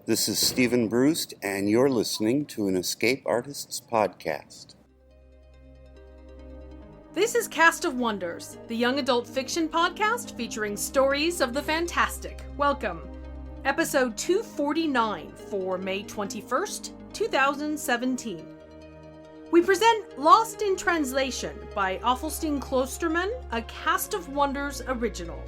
This is Stephen Brust, and you're listening to an Escape Artists podcast. This is Cast of Wonders, the young adult fiction podcast featuring stories of the fantastic. Welcome. Episode 249 for May 21st, 2017. We present Lost in Translation by Athelstan Klosterman, a Cast of Wonders original.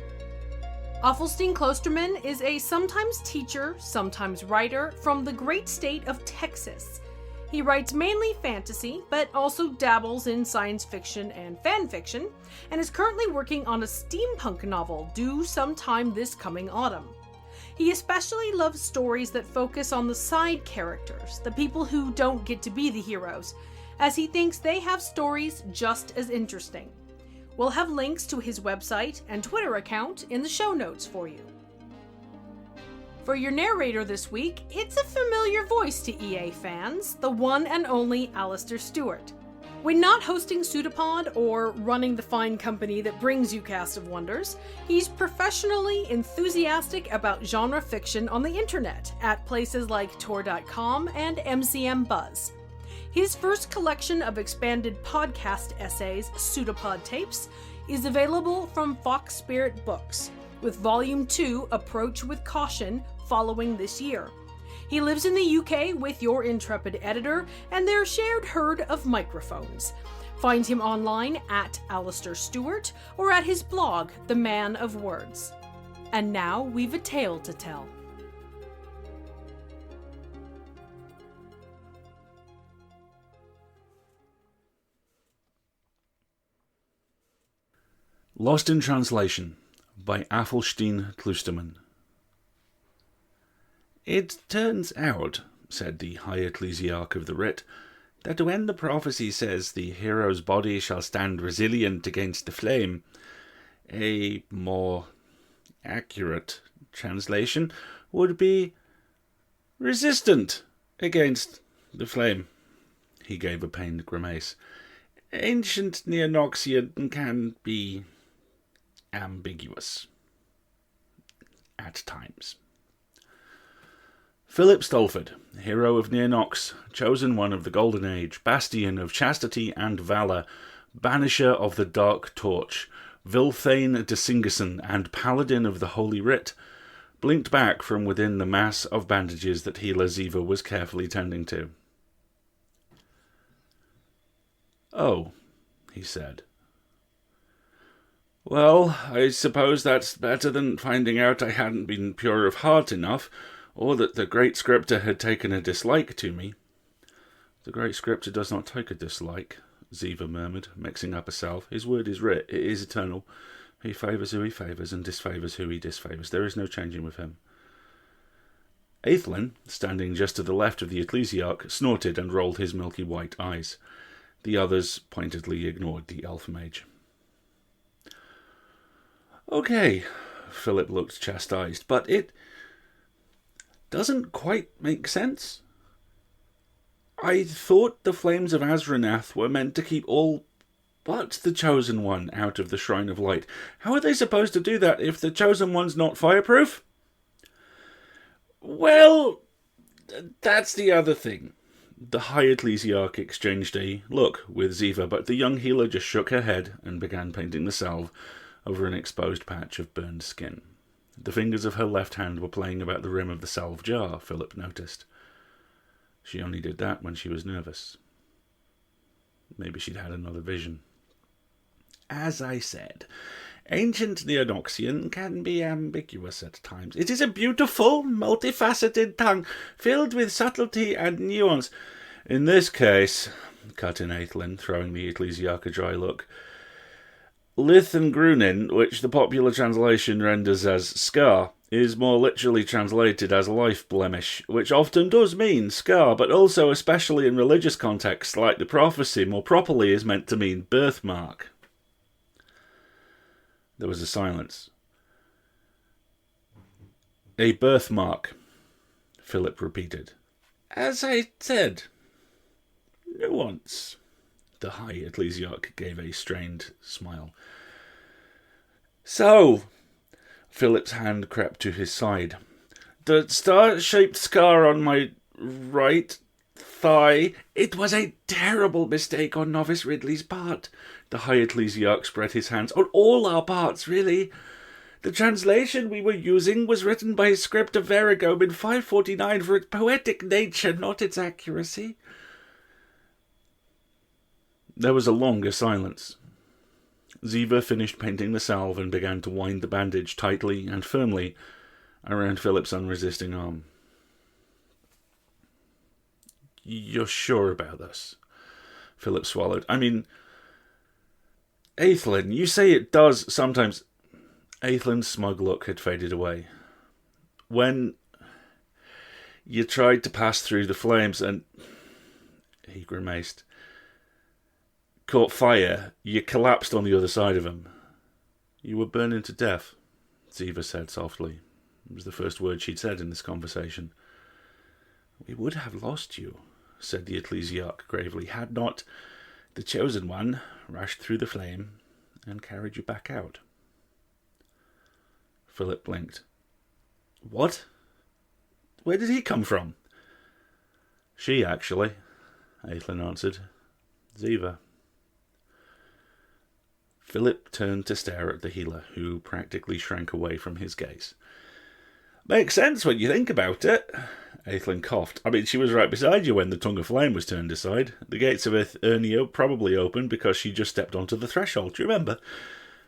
Athelstan Klosterman is a sometimes teacher, sometimes writer from the great state of Texas. He writes mainly fantasy, but also dabbles in science fiction and fan fiction, and is currently working on a steampunk novel due sometime this coming autumn. He especially loves stories that focus on the side characters, the people who don't get to be the heroes, as he thinks they have stories just as interesting. We'll have links to his website and Twitter account in the show notes for you. For your narrator this week, it's a familiar voice to EA fans, the one and only Alistair Stewart. When not hosting Pseudopod or running the fine company that brings you Cast of Wonders, he's professionally enthusiastic about genre fiction on the internet at places like Tor.com and MCM Buzz. His first collection of expanded podcast essays, Pseudopod Tapes, is available from Fox Spirit Books, with Volume 2, Approach with Caution, following this year. He lives in the UK with your intrepid editor and their shared herd of microphones. Find him online at Alistair Stewart or at his blog, The Man of Words. And now we've a tale to tell. Lost in Translation by Athelstan Klosterman. It turns out, said the High Ecclesiarch of the Writ, that when the prophecy says the hero's body shall stand resilient against the flame, a more accurate translation would be resistant against the flame. He gave a pained grimace. Ancient Neonoxian can be ambiguous at times. Philip Stolford, hero of Neonox, chosen one of the Golden Age, bastion of chastity and valour, banisher of the Dark Torch, Vilthane de Singerson, and paladin of the Holy Writ, blinked back from within the mass of bandages that healer Ziva was carefully tending to. "Oh," he said. "Well, I suppose that's better than finding out I hadn't been pure of heart enough, or that the Great Scripter had taken a dislike to me." "The Great Scripter does not take a dislike," Ziva murmured, mixing up a salve. "His word is writ, it is eternal. He favours who he favours, and disfavours who he disfavours. There is no changing with him." Aethelin, standing just to the left of the Ecclesiarch, snorted and rolled his milky white eyes. The others pointedly ignored the elf mage. "Okay," Philip looked chastised, "but it doesn't quite make sense. I thought the flames of Azranath were meant to keep all but the Chosen One out of the Shrine of Light. How are they supposed to do that if the Chosen One's not fireproof?" "Well, that's the other thing." The High Ecclesiarch exchanged a look with Ziva, but the young healer just shook her head and began painting the salve over an exposed patch of burned skin. The fingers of her left hand were playing about the rim of the salve jar, Philip noticed. She only did that when she was nervous. Maybe she'd had another vision. "As I said, ancient Neonoxian can be ambiguous at times. It is a beautiful, multifaceted tongue, filled with subtlety and nuance." "In this case," cut in Aethelin, throwing the Ecclesiarch a dry look, "Lith and Grunin, which the popular translation renders as scar, is more literally translated as life blemish, which often does mean scar, but also, especially in religious contexts like the prophecy, more properly is meant to mean birthmark." There was a silence. "A birthmark," Philip repeated. "As I said, nuance." The High Ecclesiarch gave a strained smile. "So," Philip's hand crept to his side, The star-shaped scar on my right thigh. It was a terrible mistake on Novice Ridley's part. The High Ecclesiarch spread his hands. On all our parts, really. The translation we were using was written by Scripter Verigome in 549 for its poetic nature, not its accuracy. There was a longer silence. Ziva finished painting the salve and began to wind the bandage tightly and firmly around Philip's unresisting arm. You're sure about this? Philip swallowed. I mean, Aethelin, you say it does sometimes... Aethelin's smug look had faded away. When you tried to pass through the flames and... He grimaced. Caught fire, you collapsed on the other side of him. You were burning to death, Ziva said softly. It was the first word she'd said in this conversation. We would have lost you, said the Ecclesiarch gravely, had not the Chosen One rushed through the flame and carried you back out. Philip blinked. What? Where did he come from? She, actually, Aethelin answered. Ziva. Philip turned to stare at the healer, who practically shrank away from his gaze. Makes sense when you think about it. Aethelin coughed. I mean, she was right beside you when the tongue of flame was turned aside. The gates of Earnio probably opened because she just stepped onto the threshold, do you remember?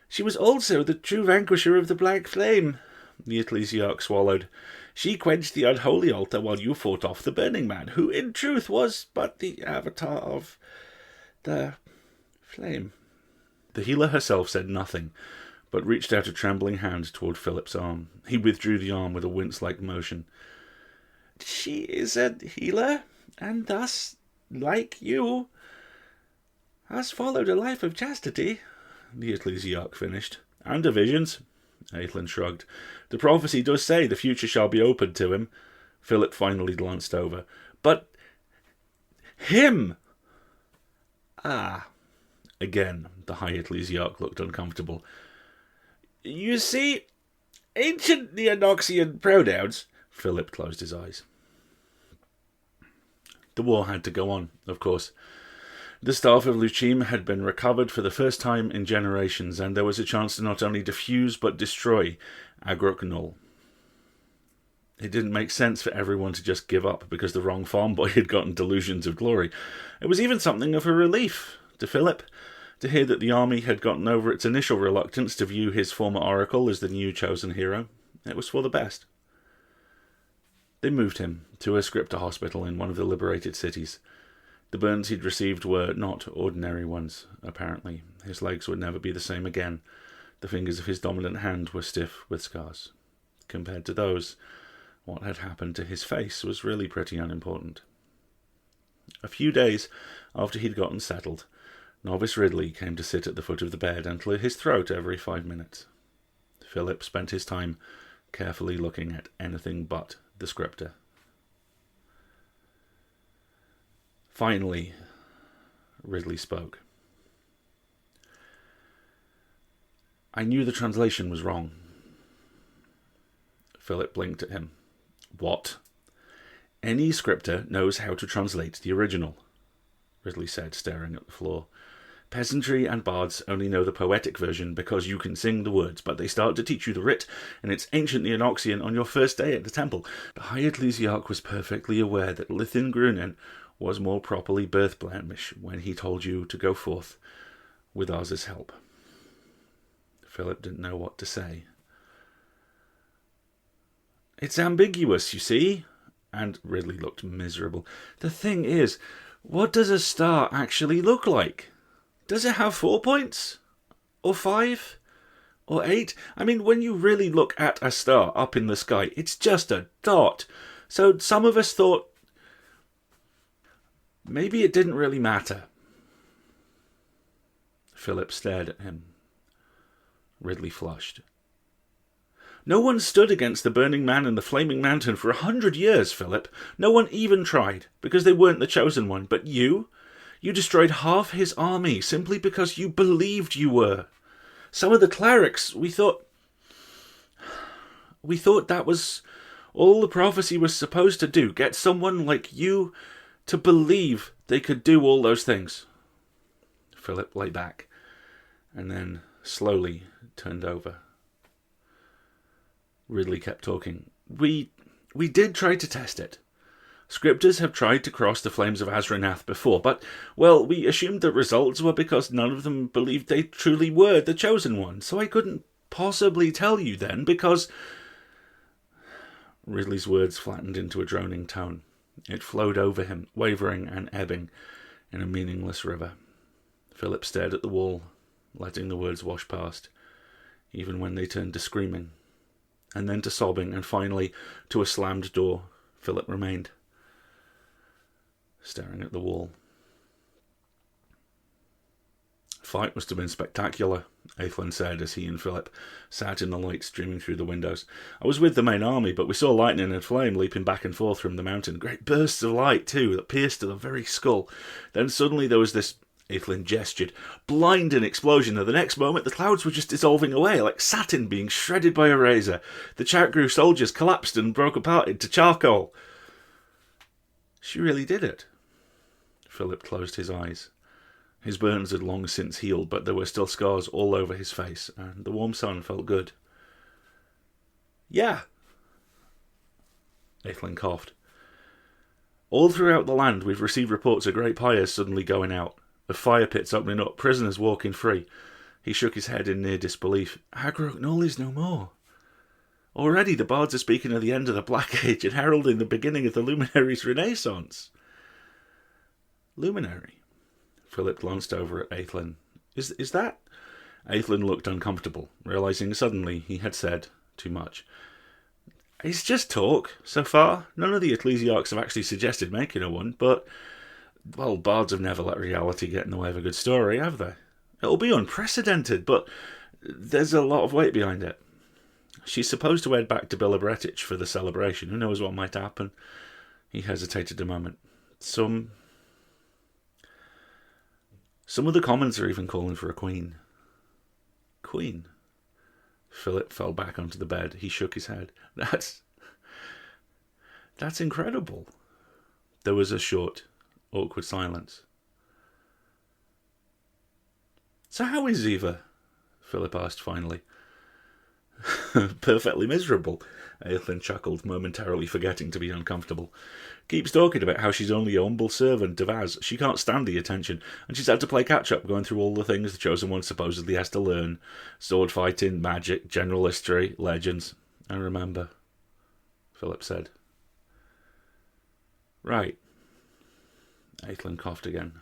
She was also the true vanquisher of the black flame. The Ecclesiarch swallowed. She quenched the unholy altar while you fought off the Burning Man, who in truth was but the avatar of the flame. The healer herself said nothing, but reached out a trembling hand toward Philip's arm. He withdrew the arm with a wince-like motion. She is a healer, and thus, like you, has followed a life of chastity, the Ecclesiarch finished. And a visions, Aethelin shrugged. The prophecy does say the future shall be opened to him. Philip finally glanced over. But him! Ah. Again, the High Ecclesiarch looked uncomfortable. You see, ancient Neonoxian pronouns... Philip closed his eyes. The war had to go on, of course. The staff of Luchim had been recovered for the first time in generations, and there was a chance to not only defuse but destroy Agrok Null. It didn't make sense for everyone to just give up because the wrong farm boy had gotten delusions of glory. It was even something of a relief to Philip to hear that the army had gotten over its initial reluctance to view his former oracle as the new chosen hero. It was for the best. They moved him to a Scripter hospital in one of the liberated cities. The burns he'd received were not ordinary ones, apparently. His legs would never be the same again. The fingers of his dominant hand were stiff with scars. Compared to those, what had happened to his face was really pretty unimportant. A few days after he'd gotten settled, Novice Ridley came to sit at the foot of the bed and clear his throat every 5 minutes. Philip spent his time carefully looking at anything but the Scripter. Finally, Ridley spoke. I knew the translation was wrong. Philip blinked at him. What? Any Scripter knows how to translate the original, Ridley said, staring at the floor. Peasantry and bards only know the poetic version because you can sing the words, but they start to teach you the writ, and it's ancient Neonoxian on your first day at the temple. The High Ecclesiarch was perfectly aware that Lithin Grunin was more properly birth blemish when he told you to go forth with Arz's help. Philip didn't know what to say. It's ambiguous, you see, and Ridley looked miserable. The thing is, what does a star actually look like? Does it have 4 points? Or 5? Or 8? I mean, when you really look at a star up in the sky, it's just a dot. So some of us thought maybe it didn't really matter. Philip stared at him. Ridley flushed. No one stood against the Burning Man and the Flaming Mountain for 100 years, Philip. No one even tried, because they weren't the chosen one. But you destroyed half his army simply because you believed you were. Some of the clerics, we thought that was All the prophecy was supposed to do, get someone like you to believe they could do all those things. Philip lay back, and then slowly turned over. Ridley kept talking. We did try to test it. Scripters have tried to cross the flames of Azrinath before, but, well, we assumed the results were because none of them believed they truly were the Chosen One, so I couldn't possibly tell you then, because... Ridley's words flattened into a droning tone. It flowed over him, wavering and ebbing in a meaningless river. Philip stared at the wall, letting the words wash past, even when they turned to screaming, and then to sobbing, and finally to a slammed door. Philip remained, staring at the wall. Fight must have been spectacular, Aethlin said as he and Philip sat in the light streaming through the windows. I was with the main army, but we saw lightning and flame leaping back and forth from the mountain. Great bursts of light, too, that pierced to the very skull. Then suddenly there was this, Aethlin gestured, blinding explosion, and the next moment the clouds were just dissolving away, like satin being shredded by a razor. The Chakru soldiers collapsed and broke apart into charcoal. She really did it. Philip closed his eyes. His burns had long since healed, but there were still scars all over his face, and the warm sun felt good. Yeah. Aethlin coughed. All throughout the land we've received reports of great pyres suddenly going out, of fire pits opening up, prisoners walking free. He shook his head in near disbelief. Agrok Null is no more. Already the bards are speaking of the end of the Black Age and heralding the beginning of the Luminary's Renaissance. Luminary? Philip glanced over at Aethlin. Is that... Aethlin looked uncomfortable, realising suddenly he had said too much. It's just talk, so far. None of the ecclesiarchs have actually suggested making a one, but... Well, bards have never let reality get in the way of a good story, have they? It'll be unprecedented, but there's a lot of weight behind it. She's supposed to head back to Bilibretich for the celebration. Who knows what might happen? He hesitated a moment. Some of the commons are even calling for a queen. Queen? Philip fell back onto the bed. He shook his head. That's incredible. There was a short, awkward silence. So how is Ziva? Philip asked finally. Perfectly miserable, Aethlin chuckled, momentarily forgetting to be uncomfortable. Keeps talking about how she's only a humble servant of Az. She can't stand the attention, and she's had to play catch-up, going through all the things the Chosen One supposedly has to learn. Sword fighting, magic, general history, legends. And remember, Philip said. Right. Aethlin coughed again.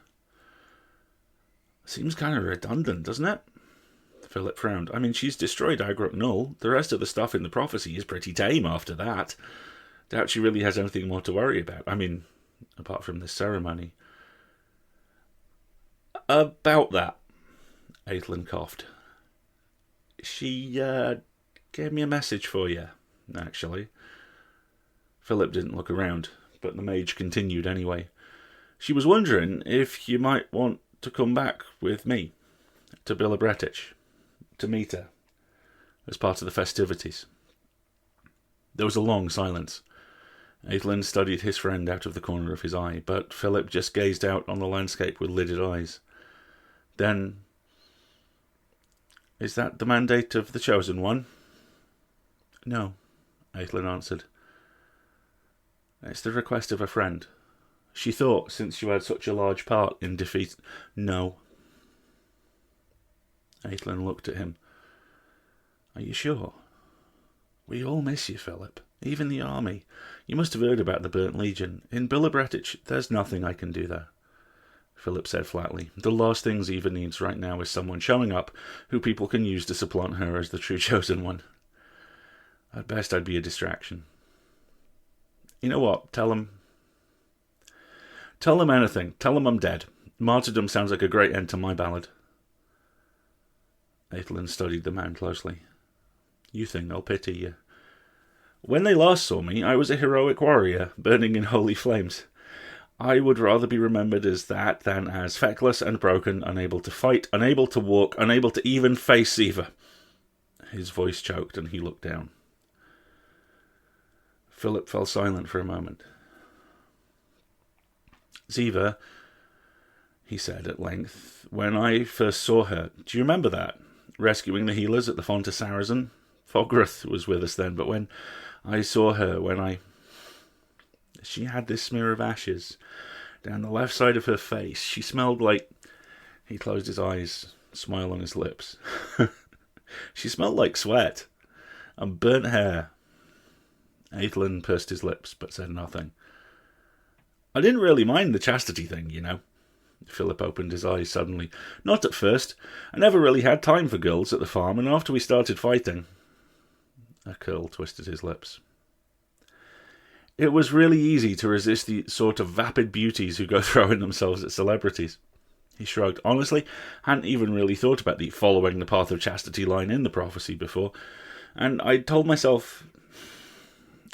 Seems kind of redundant, doesn't it? Philip frowned. I mean, she's destroyed Agrok Null. The rest of the stuff in the prophecy is pretty tame after that. Doubt she really has anything more to worry about. I mean, apart from this ceremony. About that, Aethlin coughed. She gave me a message for you, actually. Philip didn't look around, but the mage continued anyway. She was wondering if you might want to come back with me to Bilibretich to meet her as part of the festivities. There was a long silence. Aethlin studied his friend out of the corner of his eye, but Philip just gazed out on the landscape with lidded eyes. Then, is that the mandate of the Chosen One? No, Aethlin answered. It's the request of a friend. She thought, since you had such a large part in defeat... No. Aethlin looked at him. Are you sure? We all miss you, Philip. Even the army. You must have heard about the Burnt Legion. In Bilibretich, there's nothing I can do there. Philip said flatly. The last thing Ziva needs right now is someone showing up who people can use to supplant her as the true Chosen One. At best, I'd be a distraction. You know what? Tell them anything. Tell them I'm dead. Martyrdom sounds like a great end to my ballad. Aethlin studied the man closely. You think they'll pity you. When they last saw me, I was a heroic warrior, burning in holy flames. I would rather be remembered as that than as feckless and broken, unable to fight, unable to walk, unable to even face Ziva. His voice choked and he looked down. Philip fell silent for a moment. "Ziva," he said at length, "when I first saw her, do you remember that? Rescuing the healers at the Font of Sarrazin? Fograth was with us then, but when I saw her, she had this smear of ashes down the left side of her face. She smelled like..." He closed his eyes, smile on his lips. "She smelled like sweat and burnt hair." Aethelin pursed his lips, but said nothing. "I didn't really mind the chastity thing, you know." Philip opened his eyes suddenly. "Not at first. I never really had time for girls at the farm, and after we started fighting..." A curl twisted his lips. "It was really easy to resist the sort of vapid beauties who go throwing themselves at celebrities." He shrugged. "Honestly, hadn't even really thought about the following the path of chastity line in the prophecy before. And I told myself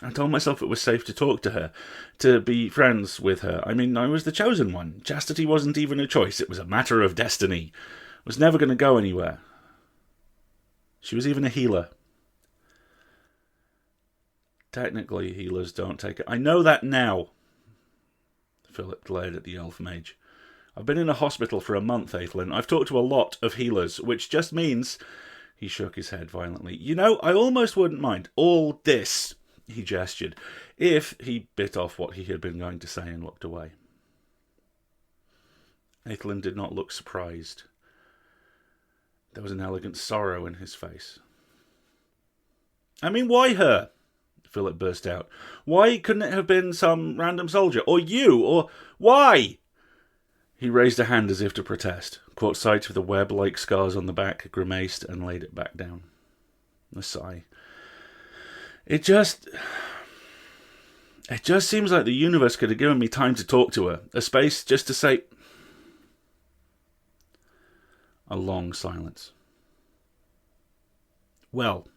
it was safe to talk to her, to be friends with her. I mean, I was the chosen one. Chastity wasn't even a choice. It was a matter of destiny. It was never going to go anywhere. She was even a healer." "Technically, healers don't take it." "I know that now." Philip glared at the elf mage. "I've been in a hospital for a month, Aethelin. I've talked to a lot of healers, which just means..." He shook his head violently. "You know, I almost wouldn't mind all this," he gestured, if he bit off what he had been going to say and looked away. Aethelin did not look surprised. There was an elegant sorrow in his face. "I mean, why her?" Philip burst out. "Why couldn't it have been some random soldier? Or you? Or why?" He raised a hand as if to protest, caught sight of the web-like scars on the back, grimaced, and laid it back down. A sigh. It just seems like the universe could have given me time to talk to her. A space just to say..." A long silence. "Well,"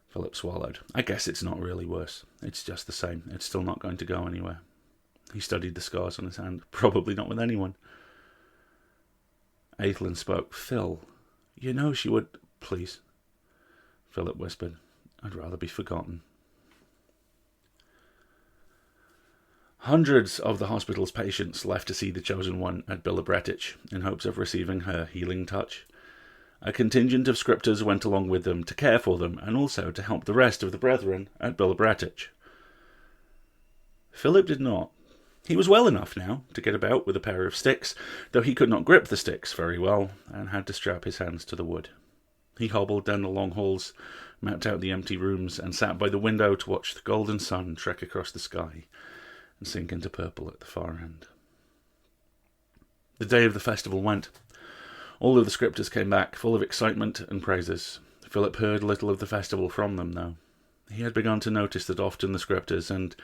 Philip swallowed, "I guess it's not really worse. It's just the same. It's still not going to go anywhere." He studied the scars on his hand. "Probably not with anyone." Aethelin spoke. "Phil, you know she would..." "Please," Philip whispered. "I'd rather be forgotten." Hundreds of the hospital's patients left to see the Chosen One at Bilibretich in hopes of receiving her healing touch. A contingent of scripters went along with them to care for them and also to help the rest of the brethren at Bilibretich. Philip did not. He was well enough now to get about with a pair of sticks, though he could not grip the sticks very well and had to strap his hands to the wood. He hobbled down the long halls, mapped out the empty rooms, and sat by the window to watch the golden sun trek across the sky and sink into purple at the far end. The day of the festival went. All of the scripters came back, full of excitement and praises. Philip heard little of the festival from them, though. He had begun to notice that often the scripters and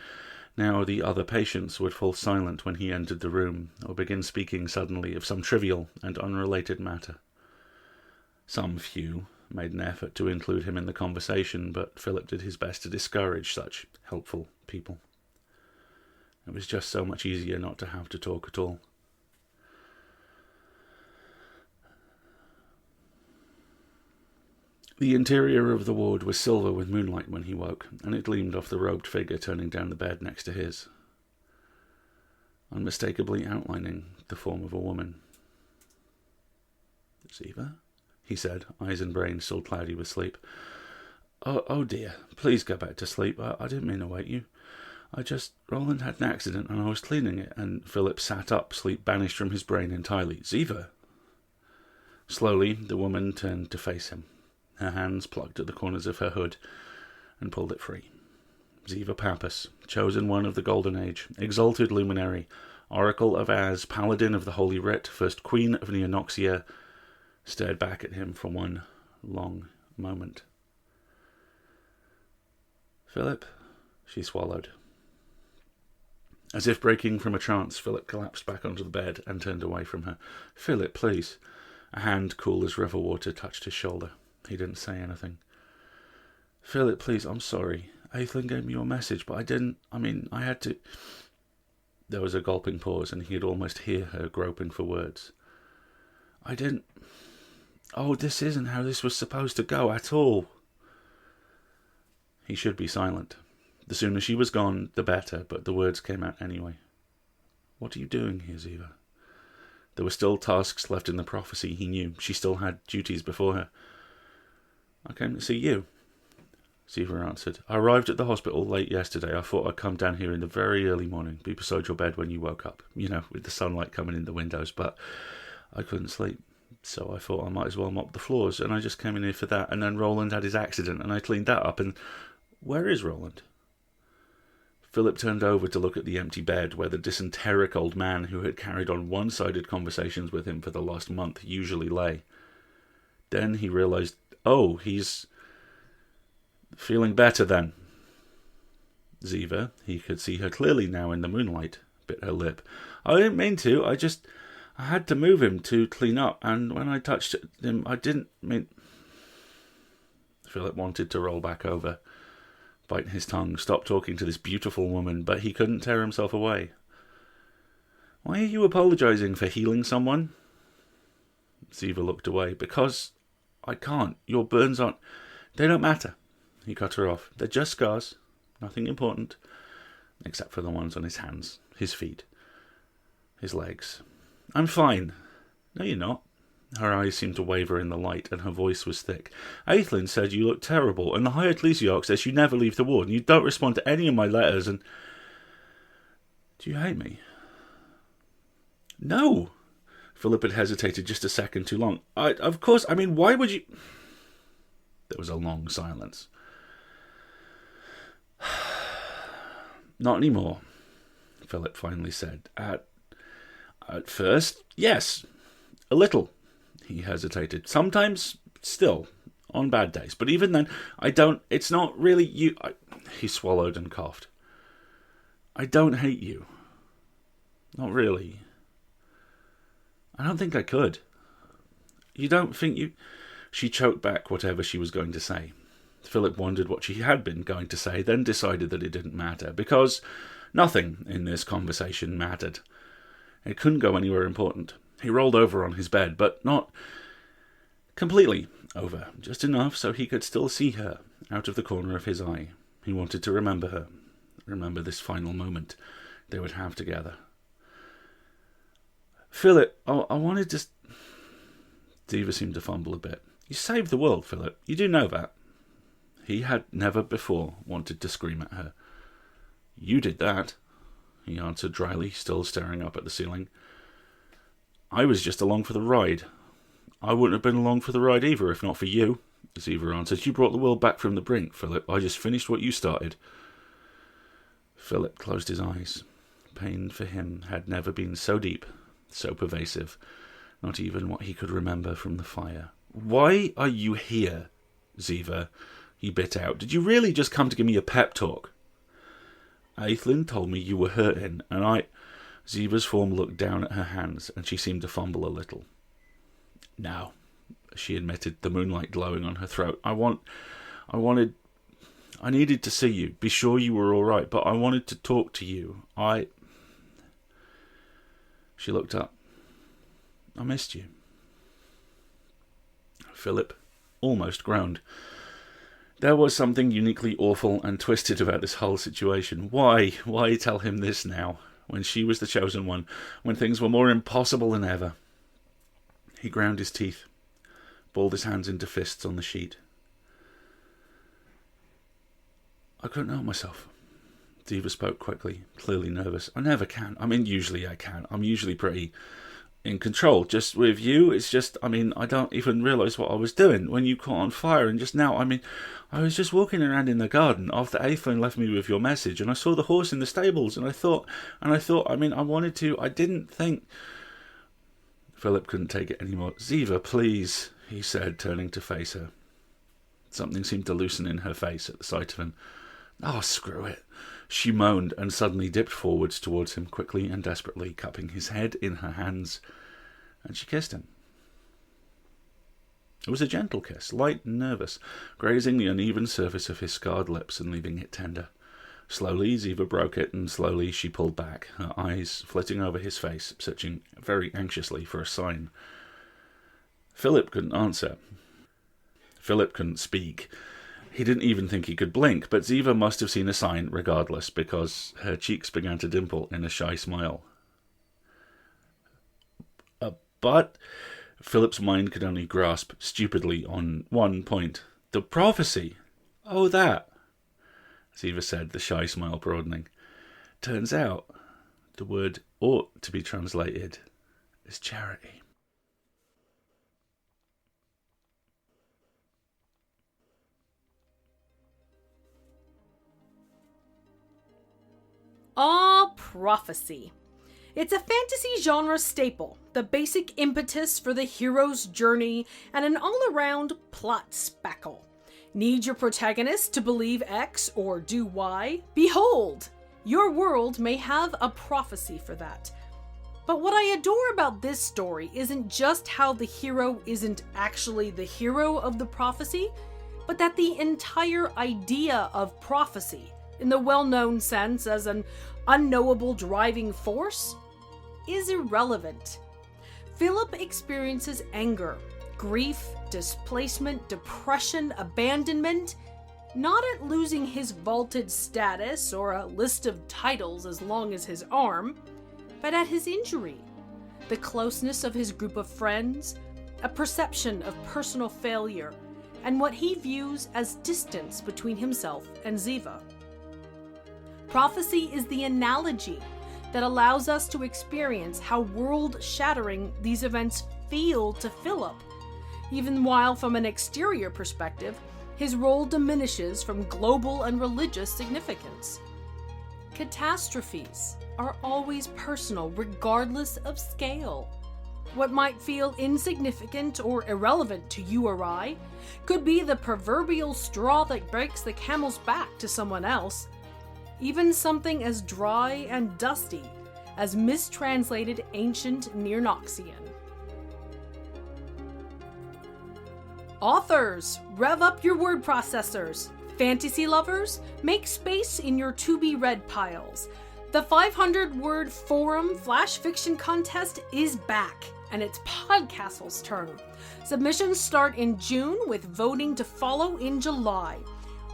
now the other patients would fall silent when he entered the room, or begin speaking suddenly of some trivial and unrelated matter. Some few made an effort to include him in the conversation, but Philip did his best to discourage such helpful people. It was just so much easier not to have to talk at all. The interior of the ward was silver with moonlight when he woke, and it gleamed off the robed figure turning down the bed next to his, unmistakably outlining the form of a woman. "Ziva?" he said, eyes and brain still cloudy with sleep. Oh dear, please go back to sleep. I didn't mean to wake you. Roland had an accident and I was cleaning it." And Philip sat up, sleep banished from his brain entirely. "Ziva!" Slowly, the woman turned to face him. Her hands plucked at the corners of her hood and pulled it free. Ziva Pappas, chosen one of the Golden Age, exalted luminary, oracle of Az, paladin of the Holy Writ, first queen of Neonoxia, stared back at him for one long moment. "Philip," she swallowed. As if breaking from a trance, Philip collapsed back onto the bed and turned away from her. "Philip, please." A hand cool as river water touched his shoulder. He didn't say anything. "Philip, please, I'm sorry. Aethelin gave me your message, but I had to..." There was a gulping pause, and he could almost hear her groping for words. This isn't how this was supposed to go at all." He should be silent. The sooner she was gone, the better, but the words came out anyway. What are you doing here, Ziva? There were still tasks left in the prophecy, he knew. She still had duties before her. I came to see you, Ziva answered. I arrived at the hospital late yesterday. I thought I'd come down here in the very early morning, be beside your bed when you woke up, with the sunlight coming in the windows, but I couldn't sleep. So I thought I might as well mop the floors, and I just came in here for that, and then Roland had his accident, and I cleaned that up, and where is Roland? Philip turned over to look at the empty bed where the dysenteric old man who had carried on one-sided conversations with him for the last month usually lay. Then he realised, oh, he's feeling better then. Ziva, he could see her clearly now in the moonlight, bit her lip. I didn't mean to, I had to move him to clean up, and when I touched him, I didn't mean... Philip wanted to roll back over, bite his tongue, stop talking to this beautiful woman, but he couldn't tear himself away. Why are you apologising for healing someone? Ziva looked away. Because I can't. Your burns aren't... They don't matter. He cut her off. They're just scars. Nothing important. Except for the ones on his hands, his feet, his legs. I'm fine. No, you're not. Her eyes seemed to waver in the light, and her voice was thick. Aethlin said you look terrible, and the High Ecclesiarch says you never leave the ward, and you don't respond to any of my letters, and... Do you hate me? No. Philip had hesitated just a second too long. Of course, why would you... There was a long silence. Not anymore, Philip finally said. At first, yes. A little. He hesitated. Sometimes, still, on bad days. But even then, it's not really you... He swallowed and coughed. I don't hate you. Not really. I don't think I could. You don't think you... She choked back whatever she was going to say. Philip wondered what she had been going to say, then decided that it didn't matter, because nothing in this conversation mattered. It couldn't go anywhere important. He rolled over on his bed, but not completely over, just enough so he could still see her out of the corner of his eye. He wanted to remember her, remember this final moment they would have together. Philip, I wanted to... Ziva seemed to fumble a bit. You saved the world, Philip. You do know that. He had never before wanted to scream at her. You did that, he answered dryly, still staring up at the ceiling. I was just along for the ride. I wouldn't have been along for the ride either if not for you, Ziva answered. You brought the world back from the brink, Philip. I just finished what you started. Philip closed his eyes. Pain for him had never been so deep, so pervasive, not even what he could remember from the fire. Why are you here, Ziva? He bit out. Did you really just come to give me a pep talk? Aethlin told me you were hurting, and I... Ziva's form looked down at her hands, and she seemed to fumble a little. Now, she admitted, the moonlight glowing on her throat. I needed to see you, be sure you were all right, but I wanted to talk to you. She looked up. I missed you. Philip almost groaned. There was something uniquely awful and twisted about this whole situation. Why tell him this now, when she was the chosen one, when things were more impossible than ever? He ground his teeth, balled his hands into fists on the sheet. I couldn't help myself. Ziva spoke quickly, clearly nervous. I never can. Usually I can. I'm usually pretty in control. Just with you, it's just, I don't even realise what I was doing when you caught on fire, and just now, I was just walking around in the garden after Aethlin left me with your message, and I saw the horse in the stables, and I thought, I wanted to, I didn't think... Philip couldn't take it anymore. Ziva, please, he said, turning to face her. Something seemed to loosen in her face at the sight of him. Oh, screw it. She moaned and suddenly dipped forwards towards him quickly and desperately, cupping his head in her hands, and she kissed him. It was a gentle kiss, light and nervous, grazing the uneven surface of his scarred lips and leaving it tender. Slowly, Ziva broke it, and slowly she pulled back, her eyes flitting over his face, searching very anxiously for a sign. Philip couldn't answer. Philip couldn't speak. He didn't even think he could blink, but Ziva must have seen a sign regardless, because her cheeks began to dimple in a shy smile. But Philip's mind could only grasp stupidly on one point. The prophecy! Oh, that! Ziva said, the shy smile broadening. Turns out, the word ought to be translated as charity. Prophecy. It's a fantasy genre staple, the basic impetus for the hero's journey, and an all-around plot spackle. Need your protagonist to believe X or do Y? Behold! Your world may have a prophecy for that. But what I adore about this story isn't just how the hero isn't actually the hero of the prophecy, but that the entire idea of prophecy, in the well-known sense as an unknowable driving force, is irrelevant. Philip experiences anger, grief, displacement, depression, abandonment, not at losing his vaulted status or a list of titles as long as his arm, but at his injury, the closeness of his group of friends, a perception of personal failure, and what he views as distance between himself and Ziva. Prophecy is the analogy that allows us to experience how world-shattering these events feel to Philip, even while from an exterior perspective, his role diminishes from global and religious significance. Catastrophes are always personal regardless of scale. What might feel insignificant or irrelevant to you or I could be the proverbial straw that breaks the camel's back to someone else. Even something as dry and dusty as mistranslated ancient Near-Noxian. Authors, rev up your word processors. Fantasy lovers, make space in your to-be-read piles. The 500-word forum flash fiction contest is back, and it's Podcastle's turn. Submissions start in June, with voting to follow in July.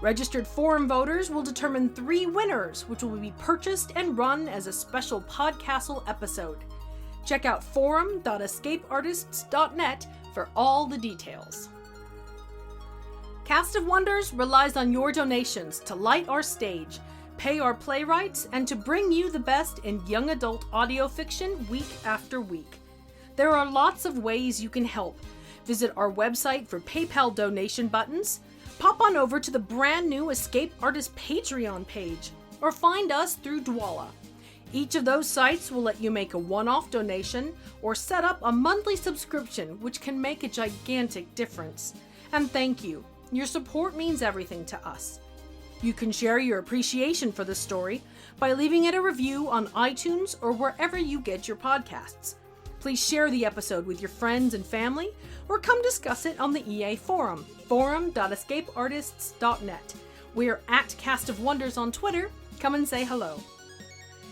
Registered forum voters will determine 3 winners, which will be purchased and run as a special Podcastle episode. Check out forum.escapeartists.net for all the details. Cast of Wonders relies on your donations to light our stage, pay our playwrights, and to bring you the best in young adult audio fiction week after week. There are lots of ways you can help. Visit our website for PayPal donation buttons, pop on over to the brand new Escape Artist Patreon page, or find us through Dwala. Each of those sites will let you make a one-off donation or set up a monthly subscription, which can make a gigantic difference. And thank you. Your support means everything to us. You can share your appreciation for the story by leaving it a review on iTunes or wherever you get your podcasts. Please share the episode with your friends and family, or come discuss it on the EA forum, forum.escapeartists.net. We're at Cast of Wonders on Twitter. Come and say hello.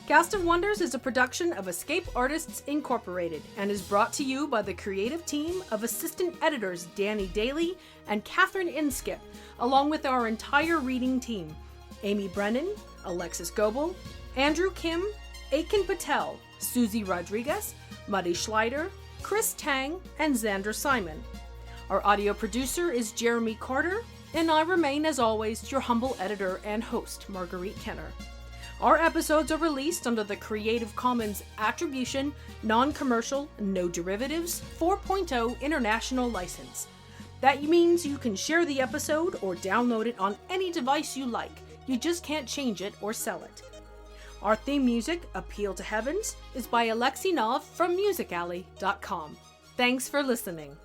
Cast of Wonders is a production of Escape Artists Incorporated and is brought to you by the creative team of assistant editors Danny Daly and Catherine Inskip, along with our entire reading team: Amy Brennan, Alexis Goebel, Andrew Kim, Aiken Patel, Susie Rodriguez, Muddy Schleider, Chris Tang, and Xander Simon. Our audio producer is Jeremy Carter, and I remain, as always, your humble editor and host, Marguerite Kenner. Our episodes are released under the Creative Commons Attribution, Non-Commercial, No Derivatives 4.0 International License. That means you can share the episode or download it on any device you like. You just can't change it or sell it. Our theme music, Appeal to Heavens, is by Alexei Nov from musicalley.com. Thanks for listening.